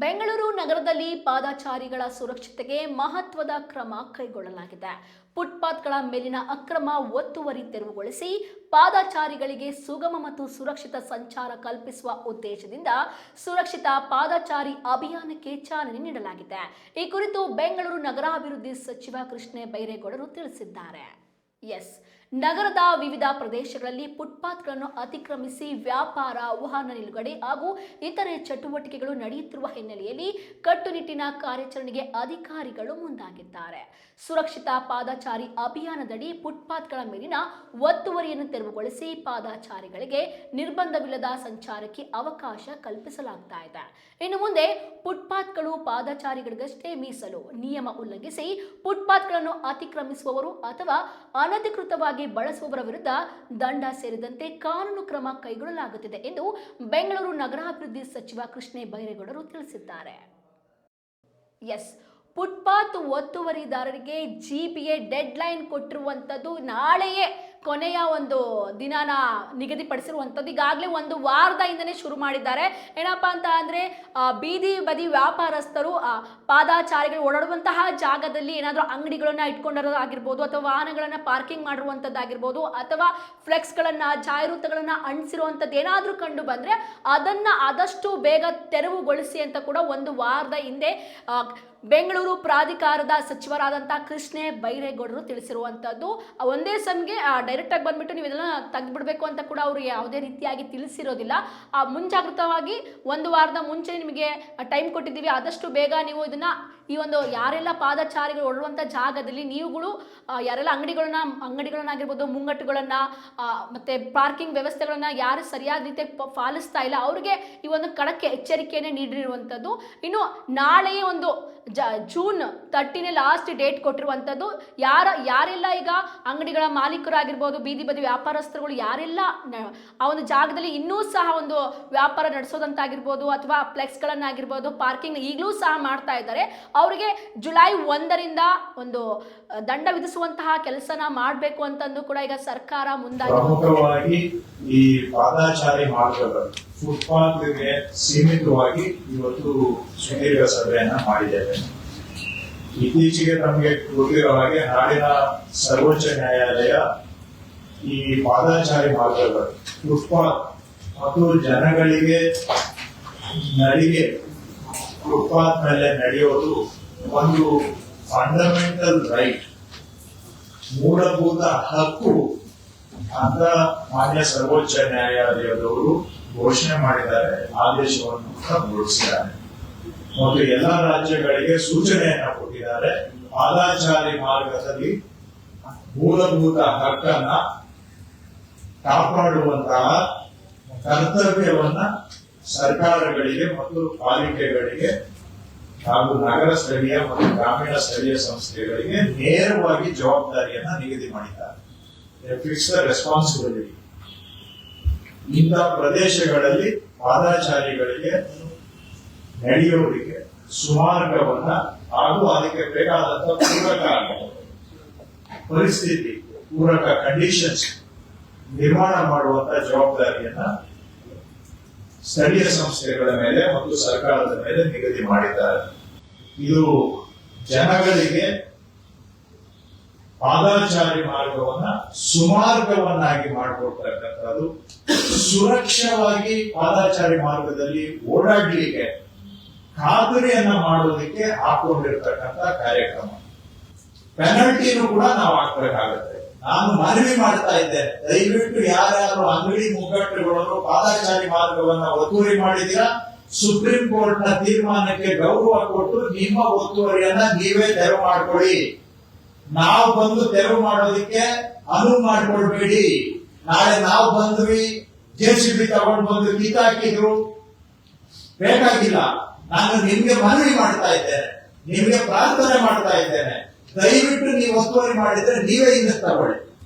ಬೆಂಗಳೂರು ನಗರದಲ್ಲಿ ಪಾದಚಾರಿಗಳ ಸುರಕ್ಷತೆಗೆ ಮಹತ್ವದ ಕ್ರಮ ಕೈಗೊಳ್ಳಲಾಗಿದೆ. ಫುಟ್ಪಾತ್ಗಳ ಮೇಲಿನ ಅಕ್ರಮ ಒತ್ತುವರಿ ತೆರವುಗೊಳಿಸಿ ಪಾದಚಾರಿಗಳಿಗೆ ಸುಗಮ ಮತ್ತು ಸುರಕ್ಷಿತ ಸಂಚಾರ ಕಲ್ಪಿಸುವ ಉದ್ದೇಶದಿಂದ ಸುರಕ್ಷಿತ ಪಾದಚಾರಿ ಅಭಿಯಾನಕ್ಕೆ ಚಾಲನೆ ನೀಡಲಾಗಿದೆ. ಈ ಕುರಿತು ಬೆಂಗಳೂರು ನಗರಾಭಿವೃದ್ಧಿ ಸಚಿವ ಕೃಷ್ಣ ಬೈರೇಗೌಡರು ತಿಳಿಸಿದ್ದಾರೆ. ನಗರದ ವಿವಿಧ ಪ್ರದೇಶಗಳಲ್ಲಿ ಫುಟ್ಪಾತ್ಗಳನ್ನು ಅತಿಕ್ರಮಿಸಿ ವ್ಯಾಪಾರ, ವಾಹನ ನಿಲುಗಡೆ ಹಾಗೂ ಇತರೆ ಚಟುವಟಿಕೆಗಳು ನಡೆಯುತ್ತಿರುವ ಹಿನ್ನೆಲೆಯಲ್ಲಿ ಕಟ್ಟುನಿಟ್ಟಿನ ಕಾರ್ಯಾಚರಣೆಗೆ ಅಧಿಕಾರಿಗಳು ಮುಂದಾಗಿದ್ದಾರೆ. ಸುರಕ್ಷಿತ ಪಾದಚಾರಿ ಅಭಿಯಾನದಡಿ ಫುಟ್ಪಾತ್ಗಳ ಮೇಲಿನ ಒತ್ತುವರಿಯನ್ನು ತೆರವುಗೊಳಿಸಿ ಪಾದಚಾರಿಗಳಿಗೆ ನಿರ್ಬಂಧವಿಲ್ಲದ ಸಂಚಾರಕ್ಕೆ ಅವಕಾಶ ಕಲ್ಪಿಸಲಾಗ್ತಾ ಇದೆ. ಇನ್ನು ಮುಂದೆ ಫುಟ್ಪಾತ್ಗಳು ಪಾದಚಾರಿಗಳಿಗಷ್ಟೇ ಮೀಸಲು. ನಿಯಮ ಉಲ್ಲಂಘಿಸಿ ಫುಟ್ಪಾತ್ಗಳನ್ನು ಅತಿಕ್ರಮಿಸುವವರು ಅಥವಾ ಅನಧಿಕೃತವಾಗಿ ಬಳಸುವವರ ವಿರುದ್ಧ ದಂಡ ಸೇರಿದಂತೆ ಕಾನೂನು ಕ್ರಮ ಕೈಗೊಳ್ಳಲಾಗುತ್ತಿದೆ ಎಂದು ಬೆಂಗಳೂರು ನಗರಾಭಿವೃದ್ಧಿ ಸಚಿವ ಕೃಷ್ಣ ಬೈರೇಗೌಡರು ತಿಳಿಸಿದ್ದಾರೆ. ಫುಟ್ಪಾತ್ ಒತ್ತುವರಿದಾರರಿಗೆ ಜಿಪಿಎ ಡೆಡ್ ಲೈನ್ ಕೊಟ್ಟಿರುವಂಥದ್ದು ನಾಳೆಯೇ ಕೊನೆಯ ಒಂದು ದಿನಾನ ನಿಗದಿಪಡಿಸಿರುವಂಥದ್ದು. ಈಗಾಗಲೇ ಒಂದು ವಾರದ ಹಿಂದನೇ ಶುರು ಮಾಡಿದ್ದಾರೆ. ಏನಪ್ಪಾ ಅಂತ ಅಂದರೆ ಬೀದಿ ಬದಿ ವ್ಯಾಪಾರಸ್ಥರು ಪಾದಚಾರಿಗಳು ಓಡಾಡುವಂತಹ ಜಾಗದಲ್ಲಿ ಏನಾದರೂ ಅಂಗಡಿಗಳನ್ನು ಇಟ್ಕೊಂಡಿರೋದಾಗಿರ್ಬೋದು ಅಥವಾ ವಾಹನಗಳನ್ನು ಪಾರ್ಕಿಂಗ್ ಮಾಡಿರುವಂಥದ್ದಾಗಿರ್ಬೋದು ಅಥವಾ ಫ್ಲೆಕ್ಸ್ಗಳನ್ನು, ಜಾಹೀರಾತುಗಳನ್ನು ಅಂಟಿಸಿರುವಂಥದ್ದು ಏನಾದರೂ ಕಂಡು ಬಂದರೆ ಅದನ್ನು ಆದಷ್ಟು ಬೇಗ ತೆರವುಗೊಳಿಸಿ ಅಂತ ಕೂಡ ಒಂದು ವಾರದ ಹಿಂದೆ ಬೆಂಗಳೂರು ಪ್ರಾಧಿಕಾರದ ಸಚಿವರಾದಂಥ ಕೃಷ್ಣ ಬೈರೇಗೌಡರು ತಿಳಿಸಿರುವಂಥದ್ದು. ಒಂದೇ ಸಮಯ ಡೈರೆಕ್ಟ್ ಆಗಿ ಬಂದ್ಬಿಟ್ಟು ನೀವು ಇದೆಲ್ಲ ತೆಗೆದುಬಿಡಬೇಕು ಅಂತ ಕೂಡ ಅವರು ಯಾವುದೇ ರೀತಿಯಾಗಿ ತಿಳಿಸಿರೋದಿಲ್ಲ. ಮುಂಜಾಗ್ರತವಾಗಿ ಒಂದು ವಾರದ ಮುಂಚೆ ನಿಮಗೆ ಟೈಮ್ ಕೊಟ್ಟಿದ್ದೀವಿ, ಆದಷ್ಟು ಬೇಗ ನೀವು ಇದನ್ನ ಈ ಒಂದು ಯಾರೆಲ್ಲ ಪಾದಚಾರಿಗಳು ಓಡುವಂಥ ಜಾಗದಲ್ಲಿ ನೀವುಗಳು ಯಾರೆಲ್ಲ ಅಂಗಡಿಗಳನ್ನಾಗಿರ್ಬೋದು, ಮುಂಗಟ್ಟುಗಳನ್ನು ಮತ್ತು ಪಾರ್ಕಿಂಗ್ ವ್ಯವಸ್ಥೆಗಳನ್ನು ಯಾರು ಸರಿಯಾದ ರೀತಿಯಾಗಿ ಪಾಲಿಸ್ತಾ ಇಲ್ಲ ಅವರಿಗೆ ಈ ಒಂದು ಖಡಕ್ ಎಚ್ಚರಿಕೆಯನ್ನು ನೀಡಿರುವಂಥದ್ದು. ಇನ್ನು ನಾಳೆಯೇ ಒಂದು ಜೂನ್ 30 ಲಾಸ್ಟ್ ಡೇಟ್ ಕೊಟ್ಟಿರುವಂಥದ್ದು. ಯಾರೆಲ್ಲ ಈಗ ಅಂಗಡಿಗಳ ಮಾಲೀಕರಾಗಿರ್ಬೋದು, ಬೀದಿ ಬದಿ ವ್ಯಾಪಾರಸ್ಥರುಗಳು ಯಾರೆಲ್ಲ ಆ ಒಂದು ಜಾಗದಲ್ಲಿ ಇನ್ನೂ ಸಹ ಒಂದು ವ್ಯಾಪಾರ ನಡೆಸೋದಂತಾಗಿರ್ಬೋದು ಅಥವಾ ಫ್ಲೆಕ್ಸ್ಗಳನ್ನಾಗಿರ್ಬೋದು, ಪಾರ್ಕಿಂಗ್ ಈಗಲೂ ಸಹ ಮಾಡ್ತಾ ಇದ್ದಾರೆ, ಅವರಿಗೆ ಜುಲೈ 1ರಿಂದ ಒಂದು ದಂಡ ವಿಧಿಸುವಂತಹ ಕೆಲಸನ ಮಾಡಬೇಕು ಅಂತಂದು ಕೂಡ ಈಗ ಸರ್ಕಾರ ಪ್ರಮುಖವಾಗಿ ಈ ಪಾದಚಾರಿ ಮಾರ್ಗಗಳು ಫುಟ್ಪಾತ್ಗೆ ಸೀಮಿತವಾಗಿ ಇವತ್ತು ಸುದೀರ್ಘ ಸಭೆಯನ್ನ ಮಾಡಿದ್ದೇವೆ. ಇತ್ತೀಚೆಗೆ ನಮಗೆ ಗೊತ್ತಿರೋ ಹಾಗೆ ನಾಡಿನ ಸರ್ವೋಚ್ಚ ನ್ಯಾಯಾಲಯ ಈ ಪಾದಚಾರಿ ಮಾರ್ಗಗಳು ಫುಟ್ಪಾತ್ ಮತ್ತು ಜನಗಳಿಗೆ ನಡಿಗೆ ಫುಟ್ಪಾತ್ ಮೇಲೆ ನಡೆಯೋದು ಒಂದು ಫಂಡಮೆಂಟಲ್ ರೈಟ್, ಮೂಲಭೂತ ಹಕ್ಕು ಅಂತ ಮಾನ್ಯ ಸರ್ವೋಚ್ಚ ನ್ಯಾಯಾಲಯದವರು ಘೋಷಣೆ ಮಾಡಿದ್ದಾರೆ, ಆದೇಶವನ್ನು ಹೊರಡಿಸಿದ್ದಾರೆ ಮತ್ತು ಎಲ್ಲ ರಾಜ್ಯಗಳಿಗೆ ಸೂಚನೆಯನ್ನ ಕೊಟ್ಟಿದ್ದಾರೆ. ಪಾದಚಾರಿ ಮಾರ್ಗದಲ್ಲಿ ಮೂಲಭೂತ ಹಕ್ಕನ್ನ ಕಾಪಾಡುವಂತಹ ಕರ್ತವ್ಯವನ್ನ ಸರ್ಕಾರಗಳಿಗೆ ಮತ್ತು ಪಾಲಿಕೆಗಳಿಗೆ ಹಾಗೂ ನಗರ ಸ್ಥಳೀಯ ಮತ್ತು ಗ್ರಾಮೀಣ ಸ್ಥಳೀಯ ಸಂಸ್ಥೆಗಳಿಗೆ ನೇರವಾಗಿ ಜವಾಬ್ದಾರಿಯನ್ನ ನಿಗದಿ ಮಾಡಿದ್ದಾರೆ. Fix the responsibility. ಇಂಥ ಪ್ರದೇಶಗಳಲ್ಲಿ ಪಾದಚಾರಿಗಳಿಗೆ ನಡೆಯೋರಿಗೆ ಸುಮಾರ್ಗವನ್ನ ಹಾಗೂ ಅದಕ್ಕೆ ಬೇಕಾದಂತಹ ಪೂರಕ ಪರಿಸ್ಥಿತಿ, ಪೂರಕ ಕಂಡೀಷನ್ಸ್ ನಿರ್ಮಾಣ ಮಾಡುವಂತ ಜವಾಬ್ದಾರಿಯನ್ನ ಸ್ಥಳೀಯ ಸಂಸ್ಥೆಗಳ ಮೇಲೆ ಮತ್ತು ಸರ್ಕಾರದ ಮೇಲೆ ನಿಗದಿ ಮಾಡಿದ್ದಾರೆ. ಇದು ಜನಗಳಿಗೆ ಪಾದಚಾರಿ ಮಾರ್ಗವನ್ನ ಸುಮಾರ್ಗವನ್ನಾಗಿ ಮಾಡಿಕೊಡ್ತಕ್ಕಂಥದ್ದು, ಸುರಕ್ಷವಾಗಿ ಪಾದಚಾರಿ ಮಾರ್ಗದಲ್ಲಿ ಓಡಾಡ್ಲಿಕ್ಕೆ ಖಾತರಿಯನ್ನ ಮಾಡೋದಕ್ಕೆ ಹಾಕೊಂಡಿರ್ತಕ್ಕಂಥ ಕಾರ್ಯಕ್ರಮ. ಪೆನಲ್ಟಿನೂ ಕೂಡ ನಾವು ಹಾಕ್ಬೇಕಾಗತ್ತೆ. ನಾನು ಮನವಿ ಮಾಡ್ತಾ ಇದ್ದೇನೆ, ದಯವಿಟ್ಟು ಯಾರ್ಯಾರು ಅಂಗಡಿ ಮುಗ್ಗಟ್ಟುಗಳವರು ಪಾದಚಾರಿ ಮಾರ್ಗವನ್ನ ಒತ್ತುವರಿ ಮಾಡಿದ್ದೀರಾ, ಸುಪ್ರೀಂ ಕೋರ್ಟ್ ನ ತೀರ್ಮಾನಕ್ಕೆ ಗೌರವ ಕೊಟ್ಟು ನಿಮ್ಮ ಒತ್ತುವರಿಯನ್ನ ನೀವೇ ತೆರವು ಮಾಡ್ಕೊಳ್ಳಿ. ನಾವು ಬಂದು ತೆರವು ಮಾಡೋದಕ್ಕೆ ಅನುವು ಮಾಡ್ಕೊಳ್ಬೇಡಿ. ನಾಳೆ ನಾವು ಬಂದ್ವಿ, ಜೆಸಿಬಿ ತಗೊಂಡು ಬಂದು ಕಿತ್ತಾಕಿದ್ರು, ಬೇಕಾಗಿಲ್ಲ. ನಾನು ನಿಮ್ಗೆ ಮನವಿ ಮಾಡ್ತಾ ಇದ್ದೇನೆ, ನಿಮ್ಗೆ ಪ್ರಾರ್ಥನೆ ಮಾಡ್ತಾ ಇದ್ದೇನೆ, ದಯವಿಟ್ಟು ನೀವು ಒತ್ತುವರಿ ಮಾಡಿದ್ರೆ ನೀವೇ ಹಿಂದಕ್ಕೆ ತಗೊಳ್ಳಿ.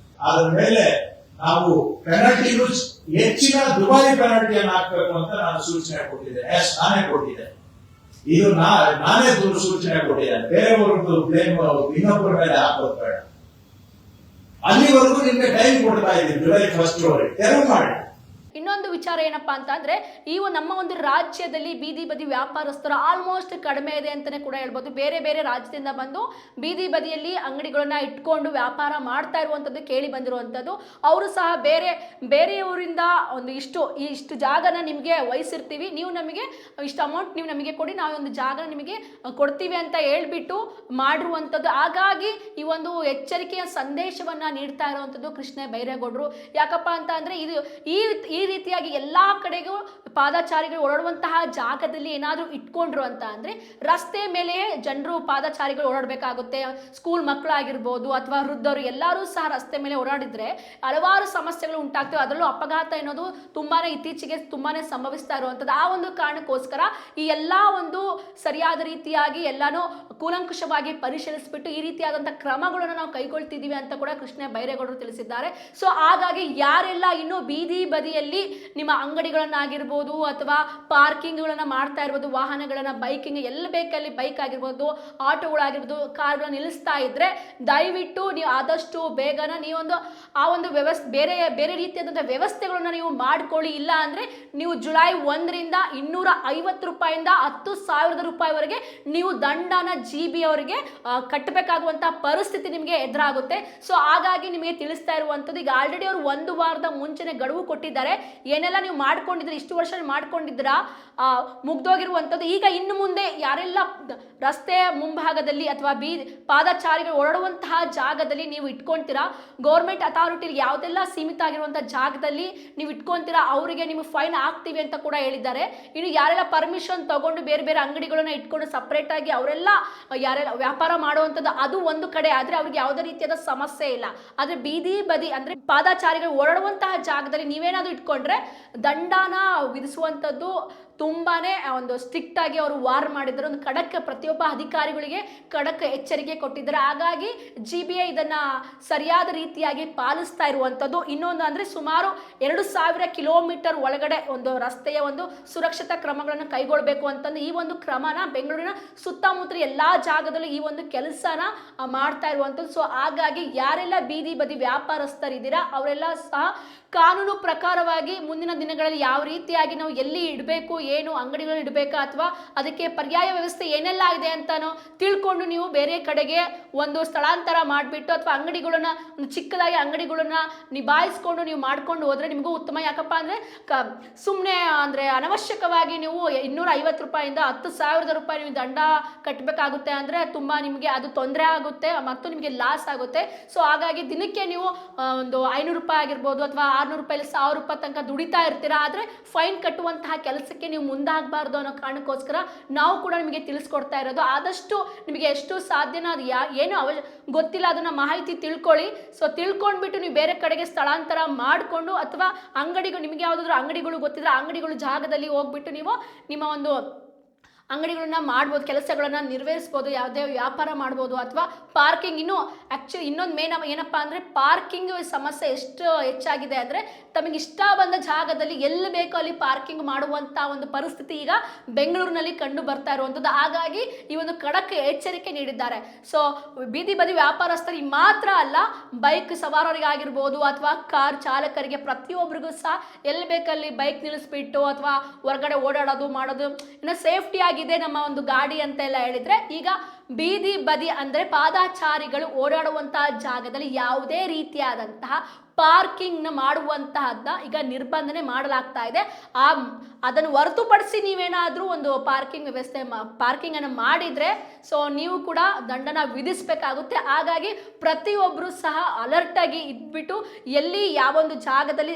ಅದ್ರ ಮೇಲೆ ನಾವು ಪೆನಲ್ಟಿಗೂ ಹೆಚ್ಚಿನ ದುಬಾರಿ ಪೆನಲ್ಟಿಯನ್ನು ಹಾಕಬೇಕು ಅಂತ ನಾನು ಸೂಚನೆ ಕೊಟ್ಟಿದ್ದೇನೆ. ನಾನೇ ಕೊಟ್ಟಿದ್ದೆ, ಇದು ನಾನೇ ಸೂಚನೆ ಕೊಟ್ಟಿದ್ದೇನೆ. ಬೇರೆಯವ್ರದ್ದು ಬ್ಲೇಮ್ ಇನ್ನೊಬ್ಬರ ಮೇಲೆ ಹಾಕೋದು ಬೇಡ. ಅಲ್ಲಿವರೆಗೂ ನಿಮ್ಗೆ ಟೈಮ್ ಕೊಡ್ತಾ ಇದ್ದೀನಿ, ಜುಲೈ 1 ತೆರವು ಮಾಡಿ. ಇನ್ನೊಂದು ವಿಚಾರ ಏನಪ್ಪಾ ಅಂತ ಅಂದ್ರೆ ನಮ್ಮ ಒಂದು ರಾಜ್ಯದಲ್ಲಿ ಬೀದಿ ಬದಿ ವ್ಯಾಪಾರಸ್ಥರು ಆಲ್ಮೋಸ್ಟ್ ಕಡಿಮೆ ಇದೆ ಅಂತಾನೆ ಕೂಡ ಹೇಳ್ಬೋದು. ಬೇರೆ ಬೇರೆ ರಾಜ್ಯದಿಂದ ಬಂದು ಬೀದಿ ಬದಿಯಲ್ಲಿ ಅಂಗಡಿಗಳನ್ನ ಇಟ್ಕೊಂಡು ವ್ಯಾಪಾರ ಮಾಡ್ತಾ ಇರುವಂತದ್ದು ಕೇಳಿ ಬಂದಿರುವಂತದ್ದು. ಅವರು ಸಹ ಬೇರೆಯವರಿಂದ ಒಂದು ಇಷ್ಟು ಜಾಗನ ನಿಮಗೆ ವಹಿಸಿರ್ತೀವಿ, ನೀವು ನಮಗೆ ಇಷ್ಟು ಅಮೌಂಟ್ ನೀವು ನಮಗೆ ಕೊಡಿ, ನಾವು ಒಂದು ಜಾಗ ನಿಮಗೆ ಕೊಡ್ತೀವಿ ಅಂತ ಹೇಳ್ಬಿಟ್ಟು ಮಾಡಿರುವಂಥದ್ದು. ಹಾಗಾಗಿ ಈ ಒಂದು ಎಚ್ಚರಿಕೆಯ ಸಂದೇಶವನ್ನ ನೀಡ್ತಾ ಇರುವಂಥದ್ದು ಕೃಷ್ಣ ಬೈರೇಗೌಡರು. ಯಾಕಪ್ಪ ಅಂತ ಅಂದ್ರೆ ಈ ರೀತಿಯಾಗಿ ಎಲ್ಲಾ ಕಡೆಗೂ ಪಾದಚಾರಿಗಳು ಓಡಾಡುವಂತಹ ಜಾಗದಲ್ಲಿ ಏನಾದರೂ ಇಟ್ಕೊಂಡ್ರು ಅಂತ ಅಂದ್ರೆ ರಸ್ತೆ ಮೇಲೆ ಜನರು ಪಾದಚಾರಿಗಳು ಓಡಾಡಬೇಕಾಗುತ್ತೆ. ಸ್ಕೂಲ್ ಮಕ್ಕಳಾಗಿರ್ಬೋದು ಅಥವಾ ವೃದ್ಧರು ಎಲ್ಲರೂ ಸಹ ರಸ್ತೆ ಮೇಲೆ ಓಡಾಡಿದ್ರೆ ಹಲವಾರು ಸಮಸ್ಯೆಗಳು ಉಂಟಾಗ್ತವೆ. ಅದರಲ್ಲೂ ಅಪಘಾತ ಅನ್ನೋದು ಇತ್ತೀಚೆಗೆ ತುಂಬಾನೇ ಸಂಭವಿಸ್ತಾ ಇರುವಂಥದ್ದು. ಆ ಒಂದು ಕಾರಣಕ್ಕೋಸ್ಕರ ಈ ಎಲ್ಲಾ ಒಂದು ಸರಿಯಾದ ರೀತಿಯಾಗಿ ಎಲ್ಲಾನು ಕೂಲಂಕುಷವಾಗಿ ಪರಿಶೀಲಿಸಿಬಿಟ್ಟು ಈ ರೀತಿಯಾದಂತಹ ಕ್ರಮಗಳನ್ನು ನಾವು ಕೈಗೊಳ್ತಿದ್ದೀವಿ ಅಂತ ಕೂಡ ಕೃಷ್ಣ ಬೈರೇಗೌಡರು ತಿಳಿಸಿದ್ದಾರೆ. ಸೊ ಹಾಗಾಗಿ ಯಾರೆಲ್ಲ ಇನ್ನು ಬೀದಿ ಬದಿಯಲ್ಲಿ ನಿಮ್ಮ ಅಂಗಡಿಗಳನ್ನಾಗಿರ್ಬೋದು ಅಥವಾ ಪಾರ್ಕಿಂಗ್ಗಳನ್ನ ಮಾಡ್ತಾ ಇರ್ಬೋದು, ವಾಹನಗಳನ್ನ ಬೈಕಿಂಗ್ ಎಲ್ಲಿ ಬೇಕಲ್ಲಿ ಬೈಕ್ ಆಗಿರ್ಬೋದು, ಆಟೋಗಳಾಗಿರ್ಬೋದು, ಕಾರ್ಗಳನ್ನ ನಿಲ್ಲಿಸ್ತಾ ಇದ್ರೆ ದಯವಿಟ್ಟು ನೀವು ಆದಷ್ಟು ಬೇಗನ ನೀವೊಂದು ಆ ಒಂದು ಬೇರೆ ರೀತಿಯಾದಂತಹ ವ್ಯವಸ್ಥೆಗಳನ್ನ ನೀವು ಮಾಡ್ಕೊಳ್ಳಿ. ಇಲ್ಲ ಅಂದ್ರೆ ನೀವು ಜುಲೈ 1ರಿಂದ 250 ರೂಪಾಯಿಂದ 10,000 ರೂಪಾಯಿವರೆಗೆ ನೀವು ದಂಡನ GB ಅವರಿಗೆ ಕಟ್ಟಬೇಕಾಗುವಂತಹ ಪರಿಸ್ಥಿತಿ ನಿಮಗೆ ಎದುರಾಗುತ್ತೆ. ಸೊ ಹಾಗಾಗಿ ನಿಮಗೆ ತಿಳಿಸ್ತಾ ಇರುವಂಥದ್ದು, ಈಗ ಆಲ್ರೆಡಿ ಅವರು 1 ವಾರದ ಮುಂಚೆನೆ ಗಡುವು ಕೊಟ್ಟಿದ್ದಾರೆ. ಏನೆಲ್ಲ ನೀವು ಮಾಡ್ಕೊಂಡಿದ್ರೆ ಇಷ್ಟು ವರ್ಷ ಮಾಡ್ಕೊಂಡಿದ್ದೀರಾ ಮುಗ್ದೋಗಿರುವಂಥದ್ದು. ಈಗ ಇನ್ನು ಮುಂದೆ ಯಾರೆಲ್ಲ ರಸ್ತೆ ಮುಂಭಾಗದಲ್ಲಿ ಅಥವಾ ಪಾದಚಾರಿಗಳು ಓಡಾಡುವಂತಹ ಜಾಗದಲ್ಲಿ ನೀವು ಇಟ್ಕೊಂತೀರಾ, ಗೌರ್ಮೆಂಟ್ ಅಥಾರಿಟಿ ಯಾವುದೆಲ್ಲ ಸೀಮಿತ ಆಗಿರುವಂತಹ ಜಾಗದಲ್ಲಿ ನೀವು ಇಟ್ಕೊಂತೀರಾ ಅವರಿಗೆ ನೀವು ಫೈನ್ ಹಾಕ್ತೀವಿ ಅಂತ ಕೂಡ ಹೇಳಿದ್ದಾರೆ. ಇನ್ನು ಯಾರೆಲ್ಲ ಪರ್ಮಿಷನ್ ತಗೊಂಡು ಬೇರೆ ಬೇರೆ ಅಂಗಡಿಗಳನ್ನ ಇಟ್ಕೊಂಡು ಸಪರೇಟ್ ಆಗಿ ಅವರೆಲ್ಲ ಯಾರೆಲ್ಲ ವ್ಯಾಪಾರ ಮಾಡುವಂಥದ್ದು ಅದು ಒಂದು ಕಡೆ ಆದ್ರೆ ಅವ್ರಿಗೆ ಯಾವುದೇ ರೀತಿಯಾದ ಸಮಸ್ಯೆ ಇಲ್ಲ. ಆದ್ರೆ ಬೀದಿ ಬದಿ ಅಂದ್ರೆ ಪಾದಚಾರಿಗಳು ಓಡಾಡುವಂತಹ ಜಾಗದಲ್ಲಿ ನೀವೇನಾದ್ರೂ ಇಟ್ಕೊಂಡ್ರೆ ದಂಡನ ವಿಧಿಸುವಂಥದ್ದು ತುಂಬಾನೇ ಒಂದು ಸ್ಟ್ರಿಕ್ಟ್ ಆಗಿ ಅವರು ವಾರ್ ಮಾಡಿದ್ದಾರೆ. ಒಂದು ಖಡಕ್ ಪ್ರತಿಯೊಬ್ಬ ಅಧಿಕಾರಿಗಳಿಗೆ ಖಡಕ್ ಎಚ್ಚರಿಕೆ ಕೊಟ್ಟಿದ್ದಾರೆ. ಹಾಗಾಗಿ GBA ಇದನ್ನ ಸರಿಯಾದ ರೀತಿಯಾಗಿ ಪಾಲಿಸ್ತಾ ಇರುವಂಥದ್ದು. ಇನ್ನೊಂದು ಅಂದ್ರೆ ಸುಮಾರು 2,000 ಕಿಲೋಮೀಟರ್ ಒಳಗಡೆ ಒಂದು ರಸ್ತೆಯ ಒಂದು ಸುರಕ್ಷತಾ ಕ್ರಮಗಳನ್ನು ಕೈಗೊಳ್ಳಬೇಕು ಅಂತಂದು ಈ ಒಂದು ಕ್ರಮನ ಬೆಂಗಳೂರಿನ ಸುತ್ತಮುತ್ತ ಎಲ್ಲಾ ಜಾಗದಲ್ಲೂ ಈ ಒಂದು ಕೆಲಸನ ಮಾಡ್ತಾ ಇರುವಂಥದ್ದು. ಸೊ ಹಾಗಾಗಿ ಯಾರೆಲ್ಲ ಬೀದಿ ಬದಿ ವ್ಯಾಪಾರಸ್ಥರಿದ್ದೀರಾ ಅವರೆಲ್ಲ ಸಹ ಕಾನೂನು ಪ್ರಕಾರವಾಗಿ ಮುಂದಿನ ದಿನಗಳಲ್ಲಿ ಯಾವ ರೀತಿಯಾಗಿ ನಾವು ಎಲ್ಲಿ ಇಡಬೇಕು, ಏನು ಅಂಗಡಿಗಳನ್ನ ಇಡಬೇಕಾ ಅಥವಾ ಅದಕ್ಕೆ ಪರ್ಯಾಯ ವ್ಯವಸ್ಥೆ ಏನೆಲ್ಲ ಇದೆ ಅಂತಾನೋ ತಿಳ್ಕೊಂಡು ನೀವು ಬೇರೆ ಕಡೆಗೆ ಒಂದು ಸ್ಥಳಾಂತರ ಮಾಡಿಬಿಟ್ಟು ಅಥವಾ ಅಂಗಡಿಗಳನ್ನ ಒಂದು ಚಿಕ್ಕದಾಗಿ ಅಂಗಡಿಗಳನ್ನ ನಿಭಾಯಿಸ್ಕೊಂಡು ನೀವು ಮಾಡ್ಕೊಂಡು ಹೋದ್ರೆ ನಿಮಗೂ ಉತ್ತಮ. ಯಾಕಪ್ಪ ಅಂದ್ರೆ ಸುಮ್ಮನೆ ಅಂದ್ರೆ ಅನವಶ್ಯಕವಾಗಿ ನೀವು 250 ರೂಪಾಯಿಂದ 10,000 ರೂಪಾಯಿ ನೀವು ದಂಡ ಕಟ್ಟಬೇಕಾಗುತ್ತೆ ಅಂದ್ರೆ ತುಂಬಾ ನಿಮಗೆ ಅದು ತೊಂದರೆ ಆಗುತ್ತೆ ಮತ್ತು ನಿಮಗೆ ಲಾಸ್ ಆಗುತ್ತೆ. ಸೊ ಹಾಗಾಗಿ ದಿನಕ್ಕೆ ನೀವು ಒಂದು 500 ರೂಪಾಯಿ ಆಗಿರ್ಬೋದು ಅಥವಾ 600 ರೂಪಾಯಿ 1,000 ರೂಪಾಯಿ ತನಕ ದುಡಿತಾ ಇರ್ತೀರಾ. ಆದ್ರೆ ಫೈನ್ ಕಟ್ಟುವಂತಹ ಕೆಲಸಕ್ಕೆ ನೀವು ಮುಂದಾಗಬಾರ್ದು ಅನ್ನೋ ಕಾರಣಕ್ಕೋಸ್ಕರ ನಾವು ಕೂಡ ನಿಮಗೆ ತಿಳಿಸ್ಕೊಡ್ತಾ ಇರೋದು. ಆದಷ್ಟು ನಿಮಗೆ ಎಷ್ಟು ಸಾಧ್ಯನೋ ಅದು ಏನು ಗೊತ್ತಿಲ್ಲ ಅದನ್ನ ಮಾಹಿತಿ ತಿಳ್ಕೊಳ್ಳಿ. ಸೊ ತಿಳ್ಕೊಂಡ್ಬಿಟ್ಟು ನೀವು ಬೇರೆ ಕಡೆಗೆ ಸ್ಥಳಾಂತರ ಮಾಡಿಕೊಂಡು ಅಥವಾ ನಿಮಗೆ ಯಾವುದಾದ್ರೂ ಅಂಗಡಿಗಳು ಗೊತ್ತಿದ್ರೆ ಅಂಗಡಿಗಳು ಜಾಗದಲ್ಲಿ ಹೋಗ್ಬಿಟ್ಟು ನೀವು ನಿಮ್ಮ ಒಂದು ಅಂಗಡಿಗಳನ್ನ ಮಾಡ್ಬೋದು, ಕೆಲಸಗಳನ್ನ ನಿರ್ವಹಿಸ್ಬೋದು, ಯಾವುದೇ ವ್ಯಾಪಾರ ಮಾಡ್ಬೋದು ಅಥವಾ ಪಾರ್ಕಿಂಗ್. ಇನ್ನೊಂದು ಮೇನ್ ಏನಪ್ಪ ಅಂದರೆ ಪಾರ್ಕಿಂಗ್ ಸಮಸ್ಯೆ ಎಷ್ಟು ಹೆಚ್ಚಾಗಿದೆ ಅಂದರೆ ತಮಗೆ ಇಷ್ಟ ಬಂದ ಜಾಗದಲ್ಲಿ ಎಲ್ಲಿ ಬೇಕೋ ಅಲ್ಲಿ ಪಾರ್ಕಿಂಗ್ ಮಾಡುವಂಥ ಒಂದು ಪರಿಸ್ಥಿತಿ ಈಗ ಬೆಂಗಳೂರಿನಲ್ಲಿ ಕಂಡು ಬರ್ತಾ ಇರುವಂಥದ್ದು. ಹಾಗಾಗಿ ಈ ಒಂದು ಖಡಕ್ ಎಚ್ಚರಿಕೆ ನೀಡಿದ್ದಾರೆ. ಸೊ ಬೀದಿ ಬದಿ ವ್ಯಾಪಾರಸ್ಥರಿಗೆ ಮಾತ್ರ ಅಲ್ಲ, ಬೈಕ್ ಸವಾರರಿಗಾಗಿರ್ಬೋದು ಅಥವಾ ಕಾರ್ ಚಾಲಕರಿಗೆ ಪ್ರತಿಯೊಬ್ಬರಿಗೂ ಸಹ ಎಲ್ಲಿ ಬೇಕಲ್ಲಿ ಬೈಕ್ ನಿಲ್ಲಿಸ್ಬಿಟ್ಟು ಅಥವಾ ಹೊರಗಡೆ ಓಡಾಡೋದು ಮಾಡೋದು ಇನ್ನು ಸೇಫ್ಟಿಯಾಗಿ ನಮ್ಮ ಒಂದು ಗಾಡಿ ಅಂತ ಎಲ್ಲ ಹೇಳಿದ್ರೆ ಈಗ ಬೀದಿ ಬದಿ ಅಂದ್ರೆ ಪಾದಚಾರಿಗಳು ಓಡಾಡುವಂತಹ ಜಾಗದಲ್ಲಿ ಯಾವುದೇ ರೀತಿಯಾದಂತಹ ಪಾರ್ಕಿಂಗ್ ಮಾಡುವಂತಹದ್ದ ಈಗ ನಿರ್ಬಂಧನೆ ಮಾಡಲಾಗ್ತಾ ಇದೆ. ಅದನ್ನು ಹೊರತುಪಡಿಸಿ ನೀವೇನಾದ್ರೂ ಒಂದು ಪಾರ್ಕಿಂಗ್ ವ್ಯವಸ್ಥೆ ಪಾರ್ಕಿಂಗ್ ಅನ್ನು ಮಾಡಿದ್ರೆ ಸೊ ನೀವು ಕೂಡ ದಂಡನ ವಿಧಿಸಬೇಕಾಗುತ್ತೆ. ಹಾಗಾಗಿ ಪ್ರತಿಯೊಬ್ಬರು ಸಹ ಅಲರ್ಟ್ ಆಗಿ ಇದ್ಬಿಟ್ಟು ಎಲ್ಲಿ ಯಾವೊಂದು ಜಾಗದಲ್ಲಿ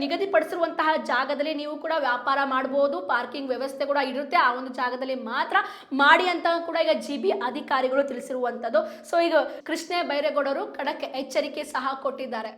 ನಿಗದಿಪಡಿಸಿರುವಂತಹ ಜಾಗದಲ್ಲಿ ನೀವು ಕೂಡ ವ್ಯಾಪಾರ ಮಾಡಬಹುದು, ಪಾರ್ಕಿಂಗ್ ವ್ಯವಸ್ಥೆ ಕೂಡ ಇರುತ್ತೆ, ಆ ಒಂದು ಜಾಗದಲ್ಲಿ ಮಾತ್ರ ಮಾಡಿ ಅಂತ ಕೂಡ ಈಗ GB ಅಧಿಕಾರಿಗಳು ತಿಳಿಸಿರುವಂತದ್ದು. ಸೊ ಈಗ ಕೃಷ್ಣ ಬೈರೇಗೌಡರು ಖಡಕ್ ಎಚ್ಚರಿಕೆ ಸಹ ಕೊಟ್ಟಿದ್ದಾರೆ.